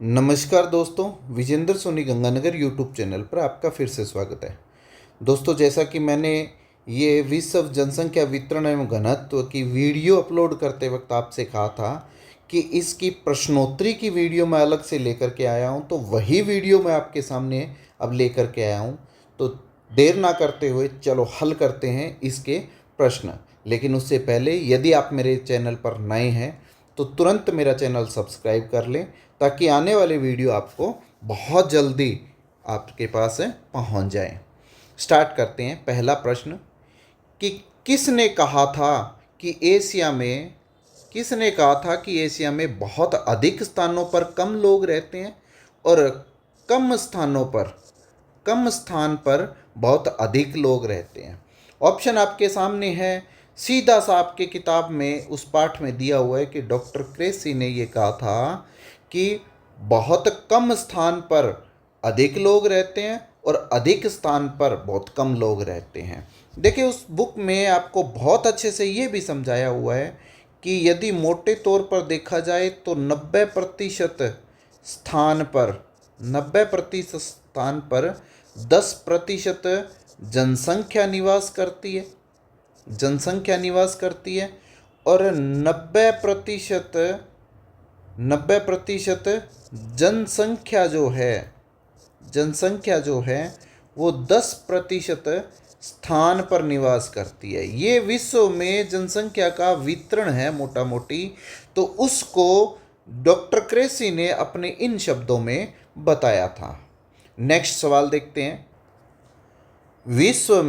नमस्कार दोस्तों, Vijendra Soni Ganganagar YouTube channel पर आपका फिर से स्वागत है। दोस्तों, जैसा कि मैंने ये विश्व जनसंख्या वितरण एवं घनत्व की वीडियो अपलोड करते वक्त आपसे कहा था कि इसकी प्रश्नोत्तरी की वीडियो मैं अलग से लेकर के आया हूँ, तो वही वीडियो मैं आपके सामने अब लेकर के आया हूँ। तो देर ना करते हुए चलो हल करते हैं इसके प्रश्न। लेकिन उससे पहले यदि आप मेरे चैनल पर नए हैं तो तुरंत मेरा चैनल सब्सक्राइब कर लें, ताकि आने वाले वीडियो आपको बहुत जल्दी आपके पास पहुंच जाए। स्टार्ट करते हैं। पहला प्रश्न कि किसने कहा था कि एशिया में बहुत अधिक स्थानों पर कम लोग रहते हैं और कम स्थान पर बहुत अधिक लोग रहते हैं। ऑप्शन आपके सामने है। सीधा सा आपके किताब में उस पाठ में दिया हुआ है कि डॉक्टर क्रेसी ने ये कहा था कि बहुत कम स्थान पर अधिक लोग रहते हैं और अधिक स्थान पर बहुत कम लोग रहते हैं। देखिए, उस बुक में आपको बहुत अच्छे से ये भी समझाया हुआ है कि यदि मोटे तौर पर देखा जाए तो 90% स्थान पर 10% जनसंख्या निवास करती है और 90% जनसंख्या जो है वो 10% स्थान पर निवास करती है। ये विश्व में जनसंख्या का वितरण है मोटा मोटी। तो उसको डॉक्टर क्रेसी ने अपने इन शब्दों में बताया था। नेक्स्ट सवाल देखते हैं। विश्व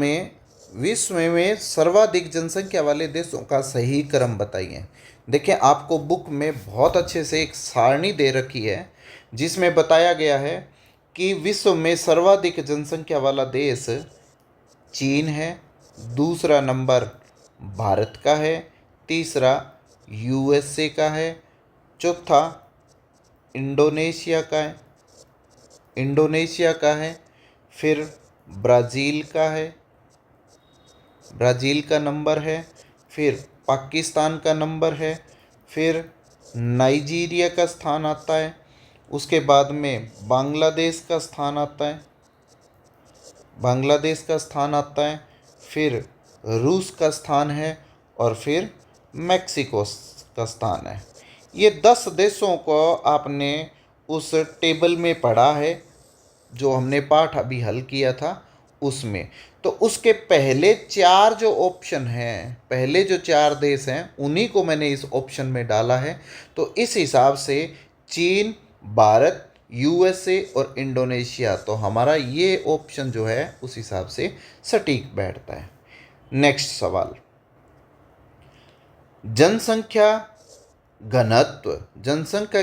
में सर्वाधिक जनसंख्या वाले देशों का सही क्रम बताइए। देखिए, आपको बुक में बहुत अच्छे से एक सारणी दे रखी है जिसमें बताया गया है कि विश्व में सर्वाधिक जनसंख्या वाला देश चीन है, दूसरा नंबर भारत का है, तीसरा यूएसए का है, चौथा इंडोनेशिया का है, फिर ब्राज़ील का नंबर है, फिर पाकिस्तान का नंबर है, फिर नाइजीरिया का स्थान आता है, उसके बाद में बांग्लादेश का स्थान आता है, फिर रूस का स्थान है और फिर मैक्सिको का स्थान है। ये 10 देशों को आपने उस टेबल में पढ़ा है जो हमने पाठ अभी हल किया था उसमें। तो उसके पहले 4 जो ऑप्शन हैं, पहले जो 4 देश हैं, उन्हीं को मैंने इस ऑप्शन में डाला है। तो इस हिसाब से चीन, भारत, यूएसए और इंडोनेशिया, तो हमारा ये ऑप्शन जो है उस हिसाब से सटीक बैठता है। नेक्स्ट सवाल, जनसंख्या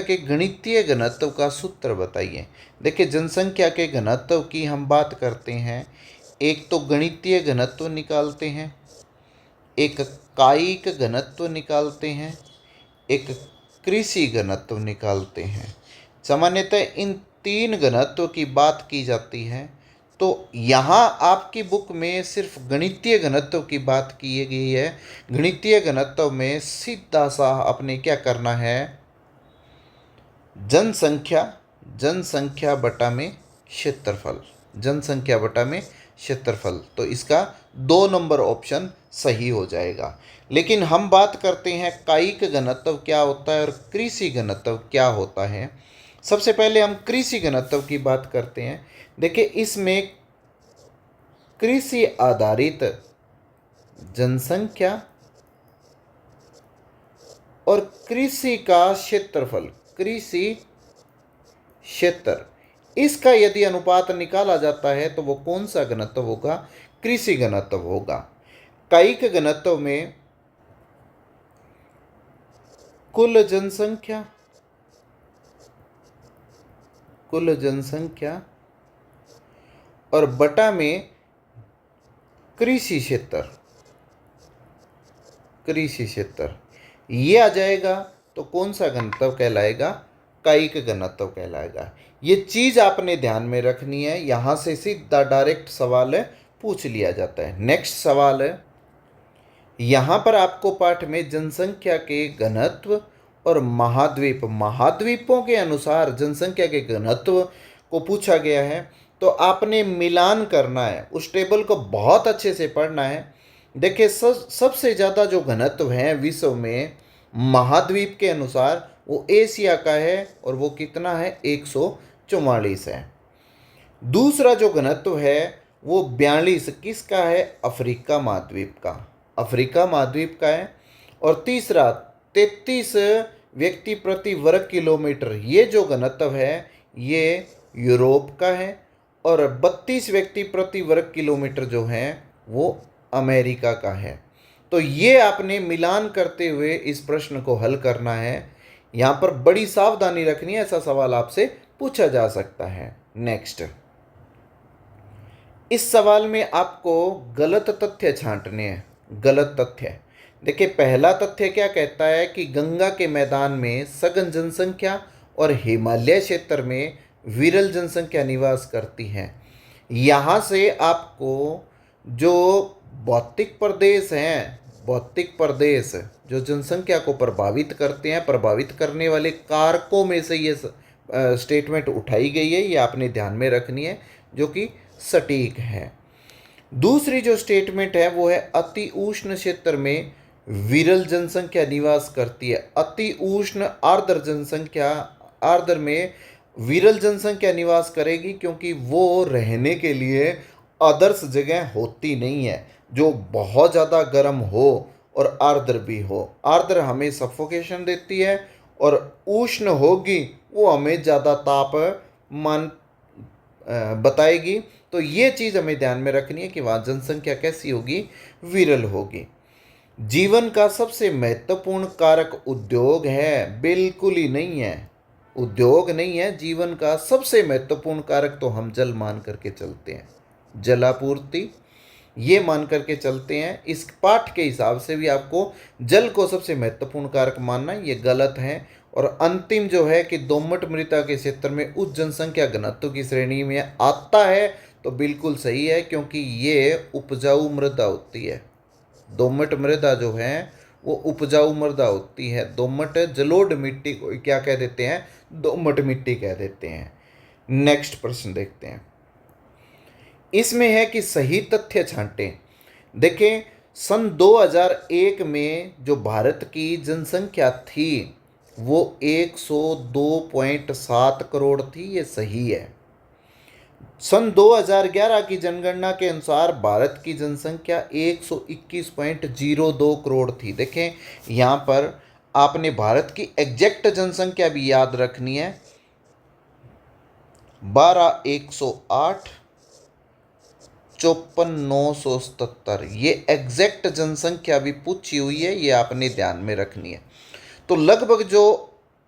के गणितीय घनत्व का सूत्र बताइए। देखिए, जनसंख्या के घनत्व की हम बात करते हैं, एक तो गणितीय घनत्व निकालते हैं, एक कायिक घनत्व निकालते हैं, एक कृषि घनत्व निकालते हैं। सामान्यतः इन 3 घनत्व की बात की जाती है। तो यहाँ आपकी बुक में सिर्फ गणितीय घनत्व की बात की गई है। गणितीय घनत्व में सीधा सा आपने क्या करना है, जनसंख्या बटा में क्षेत्रफल, तो इसका 2 नंबर ऑप्शन सही हो जाएगा। लेकिन हम बात करते हैं कायिक घनत्व क्या होता है और कृषि घनत्व क्या होता है। सबसे पहले हम कृषि घनत्व की बात करते हैं। देखिए, इसमें कृषि आधारित जनसंख्या और कृषि का क्षेत्रफल, कृषि क्षेत्र, इसका यदि अनुपात निकाला जाता है तो वो कौन सा घनत्व होगा, कृषि घनत्व होगा। कायिक घनत्व में कुल जनसंख्या और बटा में कृषि क्षेत्र ये आ जाएगा। तो कौन सा घनत्व कहलाएगा, कायिक घनत्व कहलाएगा। ये चीज आपने ध्यान में रखनी है, यहां से सीधा डायरेक्ट सवाल पूछ लिया जाता है। नेक्स्ट सवाल है, यहां पर आपको पाठ में जनसंख्या के घनत्व और महाद्वीप। महाद्वीपों के अनुसार जनसंख्या के घनत्व को पूछा गया है, तो आपने मिलान करना है, उस टेबल को बहुत अच्छे से पढ़ना है। देखिए सबसे ज़्यादा जो घनत्व है विश्व में महाद्वीप के अनुसार वो एशिया का है, और वो कितना है, 144 है। दूसरा जो घनत्व है वो 42 किसका है, अफ्रीका महाद्वीप का, अफ्रीका महाद्वीप का है। और तीसरा 33 व्यक्ति प्रति वर्ग किलोमीटर, ये जो घनत्व है ये यूरोप का है। और 32 व्यक्ति प्रति वर्ग किलोमीटर जो है वो अमेरिका का है। तो ये आपने मिलान करते हुए इस प्रश्न को हल करना है। यहाँ पर बड़ी सावधानी रखनी है, ऐसा सवाल आपसे पूछा जा सकता है। नेक्स्ट, इस सवाल में आपको गलत तथ्य छांटने हैं। गलत तथ्य देखिए, पहला तथ्य क्या कहता है कि गंगा के मैदान में सघन जनसंख्या और हिमालय क्षेत्र में विरल जनसंख्या निवास करती है। यहाँ से आपको जो भौतिक प्रदेश हैं, भौतिक प्रदेश जो जनसंख्या को प्रभावित करते हैं, प्रभावित करने वाले कारकों में से ये स्टेटमेंट उठाई गई है, ये आपने ध्यान में रखनी है, जो कि सटीक है। दूसरी जो स्टेटमेंट है वो है अति उष्ण क्षेत्र में विरल जनसंख्या निवास करती है। अति उष्ण आर्द्र जनसंख्या, आर्द्र में विरल जनसंख्या निवास करेगी, क्योंकि वो रहने के लिए आदर्श जगह होती नहीं है, जो बहुत ज़्यादा गर्म हो और आर्द्र भी हो। आर्द्र हमें सफोकेशन देती है, और उष्ण होगी वो हमें ज़्यादा तापमान बताएगी। तो ये चीज़ हमें ध्यान में रखनी है कि वहाँ जनसंख्या कैसी होगी, विरल होगी। जीवन का सबसे महत्वपूर्ण कारक उद्योग है, बिल्कुल ही नहीं है, उद्योग नहीं है। जीवन का सबसे महत्वपूर्ण कारक तो हम जल मान करके चलते हैं, जलापूर्ति ये मान करके चलते हैं। इस पाठ के हिसाब से भी आपको जल को सबसे महत्वपूर्ण कारक मानना ये गलत है। और अंतिम जो है कि दोमट मृदा के क्षेत्र में उच्च जनसंख्या घनत्व की श्रेणी में आता है, तो बिल्कुल सही है, क्योंकि ये उपजाऊ मृदा होती है। दोमट मृदा जो है वो उपजाऊ मृदा होती है। दोमट जलोढ़ मिट्टी को क्या कह देते हैं, दोमट मिट्टी कह देते हैं। नेक्स्ट प्रश्न देखते हैं, इसमें है कि सही तथ्य छांटें। देखें, सन 2001 में जो भारत की जनसंख्या थी वो 102.7 करोड़ थी, ये सही है। सन 2011 की जनगणना के अनुसार भारत की जनसंख्या 121.02 करोड़ थी। देखें, यहाँ पर आपने भारत की एग्जैक्ट जनसंख्या भी याद रखनी है, 12,108, 54,977, ये एग्जैक्ट जनसंख्या भी पूछी हुई है, ये आपने ध्यान में रखनी है। तो लगभग जो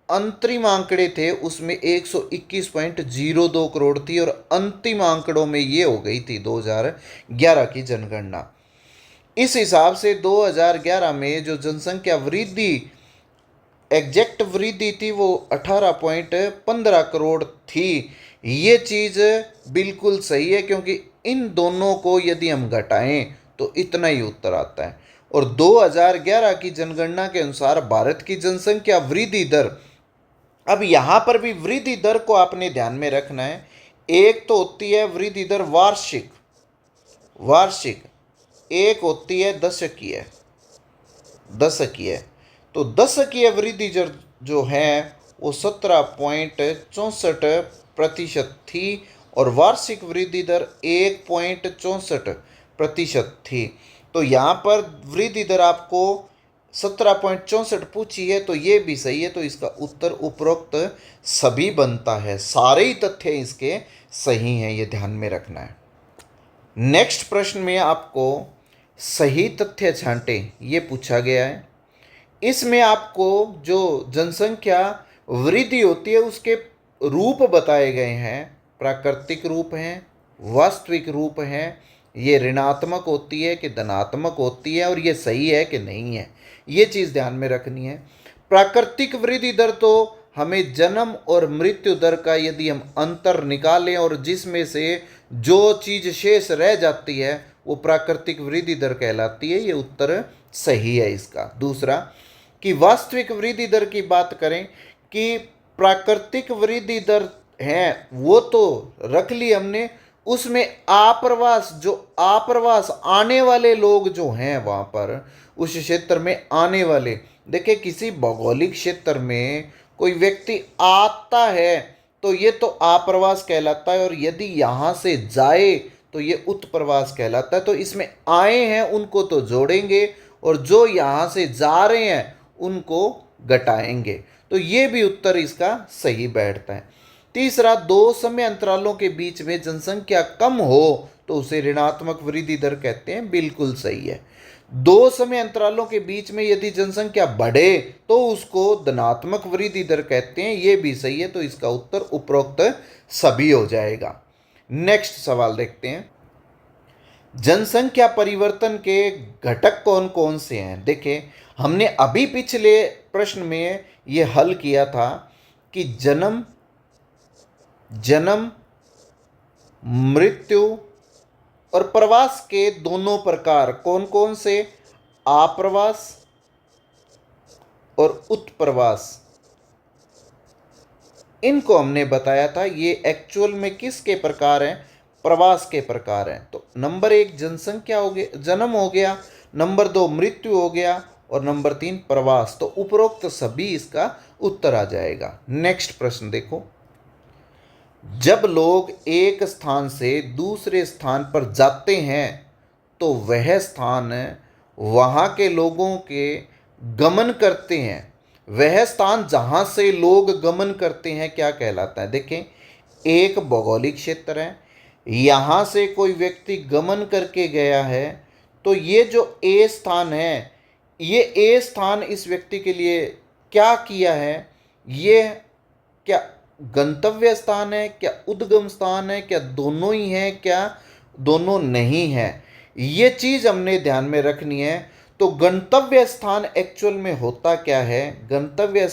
अंतरिम आंकड़े थे उसमें 121.02 करोड़ थी, और अंतिम आंकड़ों में ये हो गई थी 2011 की जनगणना। इस हिसाब से 2011 में जो जनसंख्या वृद्धि, एग्जैक्ट वृद्धि थी, वो 18.15 करोड़ थी। ये चीज़ बिल्कुल सही है, क्योंकि इन दोनों को यदि हम घटाएं तो इतना ही उत्तर आता है। और 2011 की जनगणना के अनुसार भारत की जनसंख्या वृद्धि दर, अब यहाँ पर भी वृद्धि दर को आपने ध्यान में रखना है। एक तो होती है वृद्धि दर वार्षिक, वार्षिक, एक होती है दशकीय, दशकीय। तो दशकीय वृद्धि दर जो है वो 17.64% थी, और वार्षिक वृद्धि दर 1.64% थी। तो यहाँ पर वृद्धि दर आपको 17.64 पूछी है, तो ये भी सही है। तो इसका उत्तर उपरोक्त सभी बनता है, सारे ही तथ्य इसके सही हैं, ये ध्यान में रखना है। नेक्स्ट प्रश्न में आपको सही तथ्य छांटें ये पूछा गया है। इसमें आपको जो जनसंख्या वृद्धि होती है उसके रूप बताए गए हैं, प्राकृतिक रूप हैं, वास्तविक रूप हैं, ये ऋणात्मक होती है कि धनात्मक होती है, और ये सही है कि नहीं है, ये चीज़ ध्यान में रखनी है। प्राकृतिक वृद्धि दर तो हमें जन्म और मृत्यु दर का यदि हम अंतर निकालें और जिसमें से जो चीज़ शेष रह जाती है वो प्राकृतिक वृद्धि दर कहलाती है, ये उत्तर सही है इसका। दूसरा कि वास्तविक वृद्धि दर की बात करें कि प्राकृतिक वृद्धि दर है वो तो रख ली हमने, उसमें आप्रवास आने वाले लोग जो हैं वहां पर उस क्षेत्र में आने वाले, देखिए किसी भौगोलिक क्षेत्र में कोई व्यक्ति आता है तो ये तो आप्रवास कहलाता है, और यदि यहाँ से जाए तो ये उत्प्रवास कहलाता है। तो इसमें आए हैं उनको तो जोड़ेंगे और जो यहाँ से जा रहे हैं उनको घटाएंगे, तो ये भी उत्तर इसका सही बैठता है। तीसरा, दो समय अंतरालों के बीच में जनसंख्या कम हो तो उसे ऋणात्मक वृद्धि दर कहते हैं, बिल्कुल सही है। दो समय अंतरालों के बीच में यदि जनसंख्या बढ़े तो उसको धनात्मक वृद्धि दर कहते हैं, ये भी सही है। तो इसका उत्तर उपरोक्त सभी हो जाएगा। नेक्स्ट सवाल देखते हैं, जनसंख्या परिवर्तन के घटक कौन कौन से हैं। देखिए हमने अभी पिछले प्रश्न में ये हल किया था कि जन्म, मृत्यु और प्रवास के दोनों प्रकार कौन कौन से, आप्रवास और उत्प्रवास, इनको हमने बताया था। ये एक्चुअल में किसके प्रकार हैं, प्रवास के प्रकार हैं। तो नंबर 1 जनसंख्या हो गया, जन्म हो गया, नंबर 2 मृत्यु हो गया, और नंबर 3 प्रवास। तो उपरोक्त सभी इसका उत्तर आ जाएगा। नेक्स्ट प्रश्न देखो, जब लोग एक स्थान से दूसरे स्थान पर जाते हैं तो वह स्थान वहाँ के लोगों के गमन करते हैं, वह स्थान जहाँ से लोग गमन करते हैं क्या कहलाता है। देखें एक भौगोलिक क्षेत्र है, यहाँ से कोई व्यक्ति गमन करके गया है, तो ये जो ए स्थान है, ये ए स्थान इस व्यक्ति के लिए क्या किया है, ये क्या गंतव्य स्थान है, क्या उद्गम स्थान है, क्या दोनों ही है, क्या दोनों नहीं है, ये चीज़ हमने ध्यान में रखनी है। तो गंतव्य स्थान एक्चुअल में होता क्या है, गंतव्य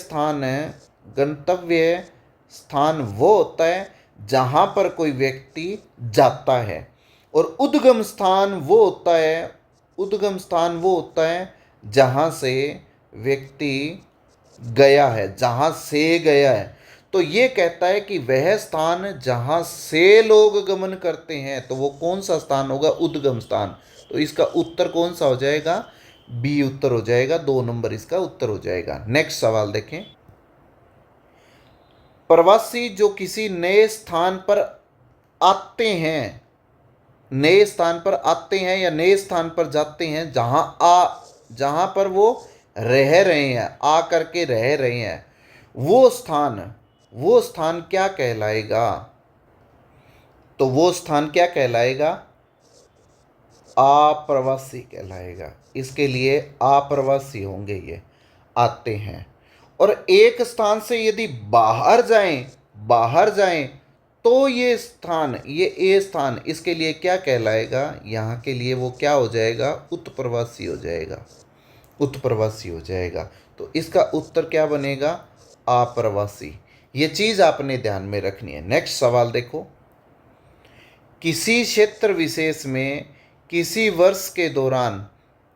स्थान वो होता है जहाँ पर कोई व्यक्ति जाता है, और उद्गम स्थान वो होता है जहाँ से व्यक्ति गया है, जहाँ से गया है। तो ये कहता है कि वह स्थान जहाँ से लोग गमन करते हैं, तो वो कौन सा स्थान होगा, उद्गम स्थान। तो इसका उत्तर कौन सा हो जाएगा, बी उत्तर हो जाएगा, 2 नंबर इसका उत्तर हो जाएगा। नेक्स्ट सवाल देखें, प्रवासी जो किसी नए स्थान पर आते हैं, या नए स्थान पर जाते हैं जहाँ पर वो रह रहे हैं, आ करके रह रहे हैं, वो स्थान क्या कहलाएगा। तो वो स्थान क्या कहलाएगा, आप्रवासी कहलाएगा। इसके लिए आप्रवासी होंगे, ये आते हैं। और एक स्थान से यदि बाहर जाएं तो ये ए स्थान इसके लिए क्या कहलाएगा, यहाँ के लिए वो क्या हो जाएगा, उत्प्रवासी हो जाएगा। तो इसका उत्तर क्या बनेगा, आप्रवासी। ये चीज़ आपने ध्यान में रखनी है। नेक्स्ट सवाल देखो, किसी क्षेत्र विशेष में किसी वर्ष के दौरान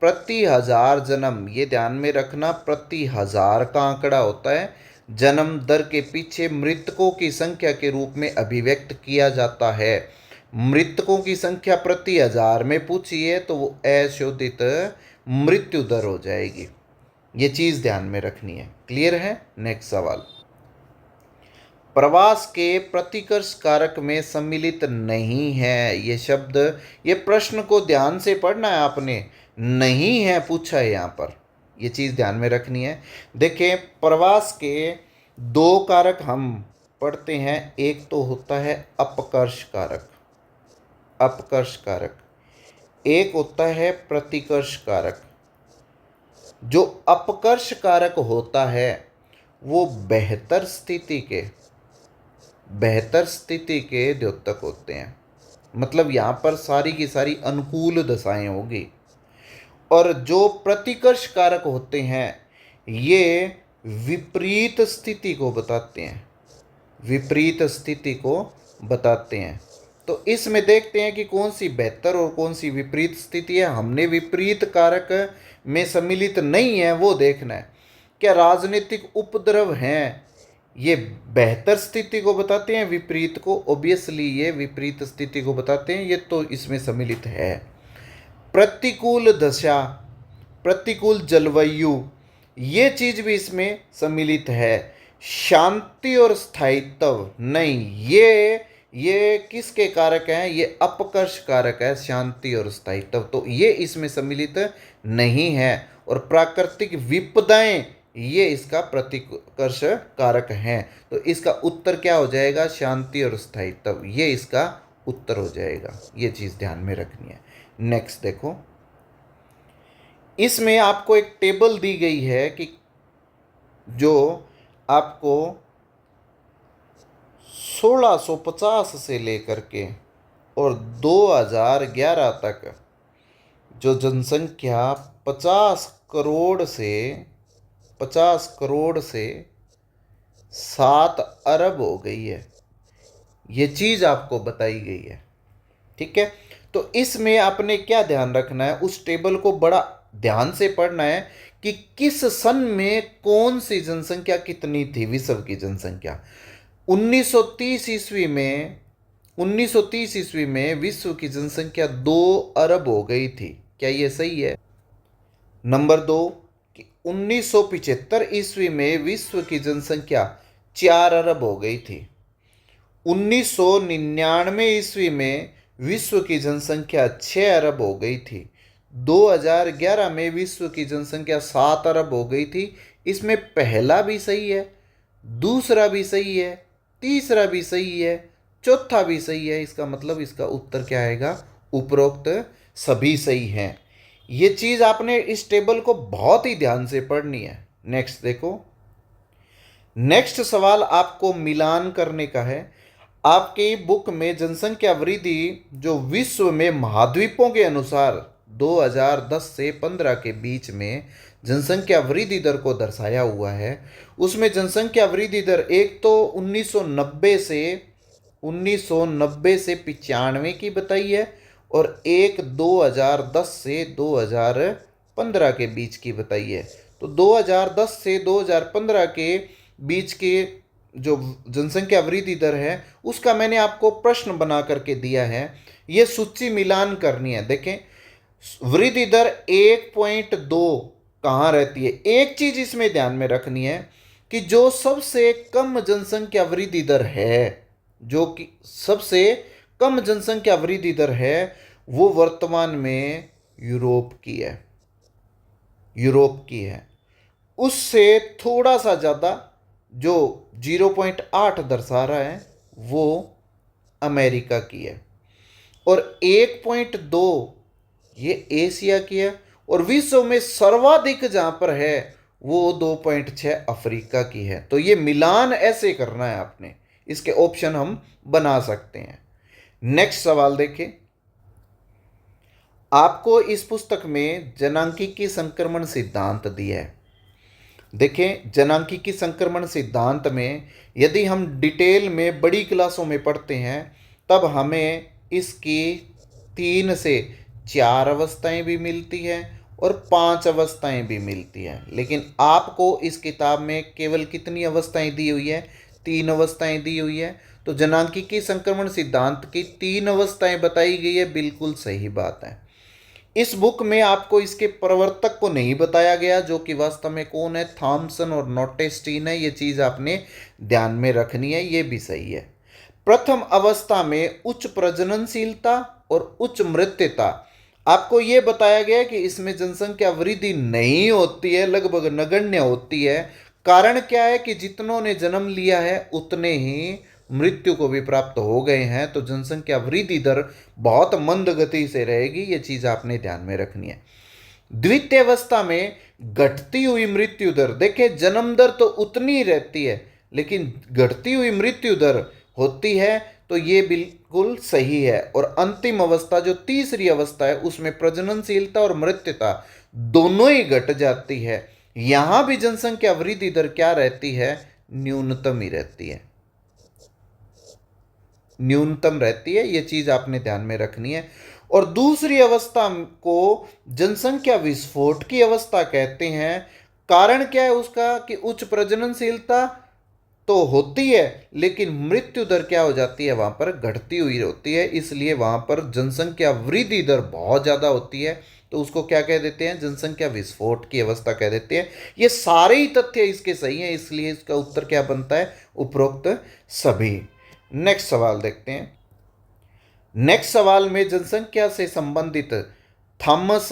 प्रति 1000 जन्म, ये ध्यान में रखना, प्रति 1000 का आंकड़ा होता है, जन्म दर के पीछे मृतकों की संख्या के रूप में अभिव्यक्त किया जाता है। मृतकों की संख्या प्रति 1000 में पूछी है तो वो अशोधित मृत्यु दर हो जाएगी। ये चीज़ ध्यान में रखनी है। क्लियर है। नेक्स्ट सवाल, प्रवास के प्रतिकर्ष कारक में सम्मिलित नहीं है, ये शब्द, ये प्रश्न को ध्यान से पढ़ना है आपने, नहीं है पूछा है यहाँ पर, ये चीज़ ध्यान में रखनी है। देखिए प्रवास के 2 कारक हम पढ़ते हैं, एक तो होता है अपकर्ष कारक, एक होता है प्रतिकर्ष कारक। जो अपकर्ष कारक होता है वो बेहतर स्थिति के द्योतक होते हैं, मतलब यहाँ पर सारी की सारी अनुकूल दशाएं होगी। और जो प्रतिकर्ष कारक होते हैं ये विपरीत स्थिति को बताते हैं। तो इसमें देखते हैं कि कौन सी बेहतर और कौन सी विपरीत स्थिति है। हमने विपरीत कारक में सम्मिलित नहीं है वो देखना है। क्या राजनीतिक उपद्रव हैं ये बेहतर स्थिति को बताते हैं, विपरीत को? ऑब्वियसली ये विपरीत स्थिति को बताते हैं, ये तो इसमें सम्मिलित है। प्रतिकूल दशा, प्रतिकूल जलवायु, ये चीज भी इसमें सम्मिलित है। शांति और स्थायित्व नहीं, ये किसके कारक हैं? ये अपकर्ष कारक है, शांति और स्थायित्व, तो ये इसमें सम्मिलित नहीं है। और प्राकृतिक विपदाएं, ये इसका प्रतिकर्ष कारक हैं। तो इसका उत्तर क्या हो जाएगा? शांति और स्थायित्व, ये इसका उत्तर हो जाएगा। ये चीज ध्यान में रखनी है। नेक्स्ट देखो, इसमें आपको एक टेबल दी गई है कि जो आपको 1650 से लेकर के और 2011 तक जो जनसंख्या 50 करोड़ से 7 अरब हो गई है, ये चीज आपको बताई गई है। ठीक है, तो इसमें आपने क्या ध्यान रखना है? उस टेबल को बड़ा ध्यान से पढ़ना है कि किस सन में कौन सी जनसंख्या कितनी थी, विश्व की जनसंख्या। 1930 ईस्वी में विश्व की जनसंख्या 2 अरब हो गई थी। क्या ये सही है? नंबर 2 कि 1975 ईस्वी में विश्व की जनसंख्या 4 अरब हो गई थी। 1999 ईस्वी में विश्व की जनसंख्या 6 अरब हो गई थी। 2011 में विश्व की जनसंख्या 7 अरब हो गई थी। इसमें पहला भी सही है, दूसरा भी सही है, तीसरा भी सही है, चौथा भी सही है। इसका मतलब इसका उत्तर क्या आएगा? उपरोक्त सभी सही हैं। ये चीज आपने इस टेबल को बहुत ही ध्यान से पढ़नी है। नेक्स्ट देखो, नेक्स्ट सवाल आपको मिलान करने का है। आपकी बुक में जनसंख्या वृद्धि जो विश्व में महाद्वीपों के अनुसार 2010 से 15 के बीच में जनसंख्या वृद्धि दर को दर्शाया हुआ है। उसमें जनसंख्या वृद्धि दर एक तो 1990 से 95 की बताई है और एक 2010 से 2015 के बीच की बताई है। तो 2010 से 2015 के बीच के जो जनसंख्या वृद्धि दर है उसका मैंने आपको प्रश्न बना करके दिया है। ये सूची मिलान करनी है। देखें, वृद्धि दर 1.2 कहाँ रहती है? एक चीज इसमें ध्यान में रखनी है कि जो सबसे कम जनसंख्या वृद्धि दर है, जो कि सबसे कम जनसंख्या वृद्धि दर है, वो वर्तमान में यूरोप की है। उससे थोड़ा सा ज़्यादा जो 0.8 दर्शा रहा है वो अमेरिका की है और 1.2 ये एशिया की है और विश्व में सर्वाधिक जहां पर है वो 2.6 अफ्रीका की है। तो ये मिलान ऐसे करना है आपने, इसके ऑप्शन हम बना सकते हैं। नेक्स्ट सवाल देखें, आपको इस पुस्तक में जनांकीय संक्रमण सिद्धांत दिया है। देखें, जनांकीय संक्रमण सिद्धांत में यदि हम डिटेल में बड़ी क्लासों में पढ़ते हैं तब हमें इसकी 3 से 4 अवस्थाएं भी मिलती हैं और 5 अवस्थाएं भी मिलती हैं। लेकिन आपको इस किताब में केवल कितनी अवस्थाएं दी हुई है? 3 अवस्थाएं दी हुई है। तो जनांकीय संक्रमण सिद्धांत की 3 अवस्थाएं बताई गई है, बिल्कुल सही बात है। इस बुक में आपको इसके प्रवर्तक को नहीं बताया गया, जो कि वास्तव में कौन है? थॉमसन और नोटेस्टीन है। ये चीज आपने ध्यान में रखनी है, ये भी सही है। प्रथम अवस्था में उच्च प्रजननशीलता और उच्च मृत्यता, आपको ये बताया गया कि इसमें जनसंख्या वृद्धि नहीं होती है, लगभग नगण्य होती है। कारण क्या है कि जितनों ने जन्म लिया है उतने ही मृत्यु को भी प्राप्त हो गए हैं। तो जनसंख्या वृद्धि दर बहुत मंद गति से रहेगी, ये चीज आपने ध्यान में रखनी है। द्वितीय अवस्था में घटती हुई मृत्यु दर, देखिए जन्म दर तो उतनी ही रहती है लेकिन घटती हुई मृत्यु दर होती है, तो ये बिल्कुल सही है। और अंतिम अवस्था जो तीसरी अवस्था है उसमें प्रजननशीलता और मृत्यता दोनों ही घट जाती है। यहां भी जनसंख्या वृद्धि दर क्या रहती है? न्यूनतम ही रहती है, न्यूनतम रहती है। यह चीज आपने ध्यान में रखनी है। और दूसरी अवस्था को जनसंख्या विस्फोट की अवस्था कहते हैं। कारण क्या है उसका कि उच्च प्रजननशीलता तो होती है, लेकिन मृत्यु दर क्या हो जाती है, वहां पर घटती हुई होती है, इसलिए वहां पर जनसंख्या वृद्धि दर बहुत ज्यादा होती है। तो उसको क्या कह देते हैं, जनसंख्या विस्फोट की अवस्था कह देते हैं। ये सारे ही तथ्य इसके सही हैं, इसलिए इसका उत्तर क्या बनता है, उपरोक्त सभी। नेक्स्ट सवाल देखते हैं। नेक्स्ट सवाल में जनसंख्या से संबंधित थॉमस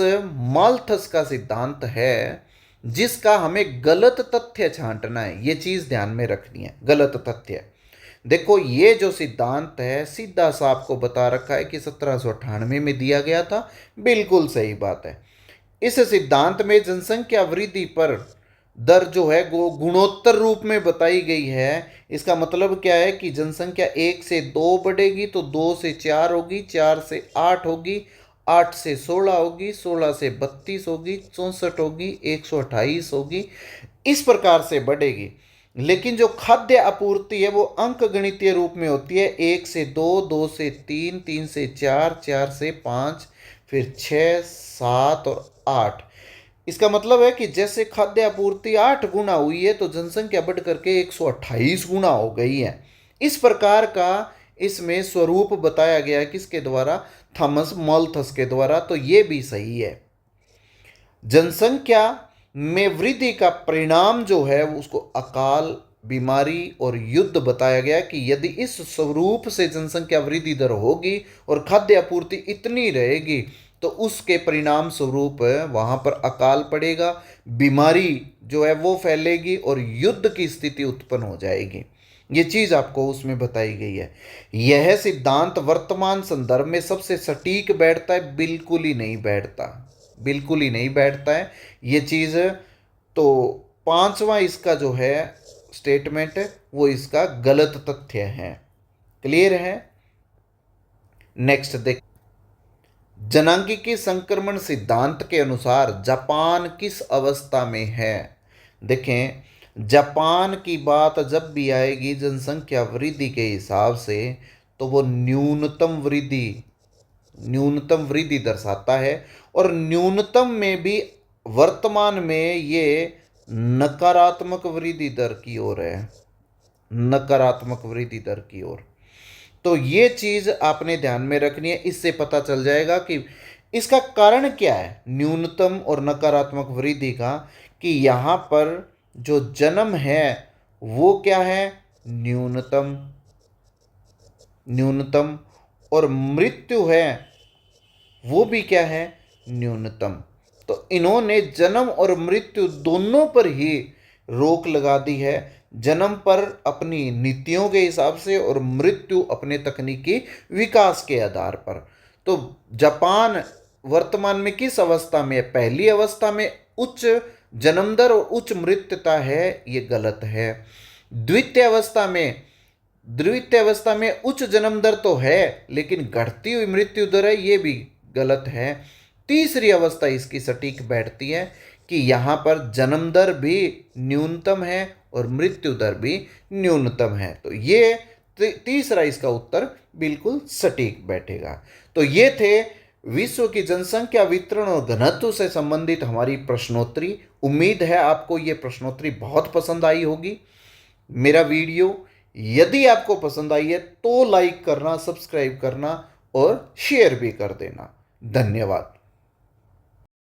माल्थस का सिद्धांत है, जिसका हमें गलत तथ्य छांटना है। ये चीज ध्यान में रखनी है, गलत तथ्य। देखो ये जो सिद्धांत है सीधा सा आपको बता रखा है कि 1798 में दिया गया था, बिल्कुल सही बात है। इस सिद्धांत में जनसंख्या वृद्धि पर दर जो है वो गुणोत्तर रूप में बताई गई है। इसका मतलब क्या है कि जनसंख्या 1 से 2 बढ़ेगी तो 2 से 4 होगी, 4 से 8 होगी, 8 से 16 होगी, 16 से 32 होगी, 64 होगी, 128 होगी, इस प्रकार से बढ़ेगी। लेकिन जो खाद्य आपूर्ति है वो अंक गणितीय रूप में होती है, 1 से 2, 2 से 3, 3 से 4, 4 से 5, फिर 6, 7 और 8। इसका मतलब है कि जैसे खाद्य आपूर्ति 8 गुना हुई है तो जनसंख्या बढ़ करके 128 गुना हो गई है। इस प्रकार का इसमें स्वरूप बताया गया है, किसके द्वारा, थॉमस माल्थस के द्वारा। तो ये भी सही है। जनसंख्या में वृद्धि का परिणाम जो है उसको अकाल, बीमारी और युद्ध बताया गया कि यदि इस स्वरूप से जनसंख्या वृद्धि दर होगी और खाद्य आपूर्ति इतनी रहेगी तो उसके परिणाम स्वरूप वहां पर अकाल पड़ेगा, बीमारी जो है वो फैलेगी और युद्ध की स्थिति उत्पन्न हो जाएगी। ये चीज आपको उसमें बताई गई है। यह सिद्धांत वर्तमान संदर्भ में सबसे सटीक बैठता है, बिल्कुल ही नहीं बैठता, बिल्कुल ही नहीं बैठता है ये चीज। तो पांचवा इसका जो है स्टेटमेंट वो इसका गलत तथ्य है। क्लियर है। नेक्स्ट देख, जनांगीय संक्रमण सिद्धांत के अनुसार जापान किस अवस्था में है। देखें, जापान की बात जब भी आएगी जनसंख्या वृद्धि के हिसाब से तो वो न्यूनतम वृद्धि दर्शाता है, और न्यूनतम में भी वर्तमान में ये नकारात्मक वृद्धि दर की ओर है, नकारात्मक वृद्धि दर की ओर। तो ये चीज आपने ध्यान में रखनी है, इससे पता चल जाएगा कि इसका कारण क्या है न्यूनतम और नकारात्मक वृद्धि का, कि यहां पर जो जन्म है वो क्या है, न्यूनतम, न्यूनतम, और मृत्यु है वो भी क्या है, न्यूनतम। तो इन्होंने जन्म और मृत्यु दोनों पर ही रोक लगा दी है, जन्म पर अपनी नीतियों के हिसाब से और मृत्यु अपने तकनीकी विकास के आधार पर। तो जापान वर्तमान में किस अवस्था में है, पहली अवस्था में उच्च जन्म दर और उच्च मृत्युता है, ये गलत है। द्वितीय अवस्था में उच्च जन्म दर तो है लेकिन घटती हुई मृत्यु दर है, ये भी गलत है। तीसरी अवस्था इसकी सटीक बैठती है कि यहां पर जन्म दर भी न्यूनतम है और मृत्यु दर भी न्यूनतम है। तो ये तीसरा इसका उत्तर बिल्कुल सटीक बैठेगा। तो ये थे विश्व की जनसंख्या वितरण और घनत्व से संबंधित हमारी प्रश्नोत्तरी। उम्मीद है आपको ये प्रश्नोत्तरी बहुत पसंद आई होगी। मेरा वीडियो यदि आपको पसंद आई है तो लाइक करना, सब्सक्राइब करना और शेयर भी कर देना। धन्यवाद।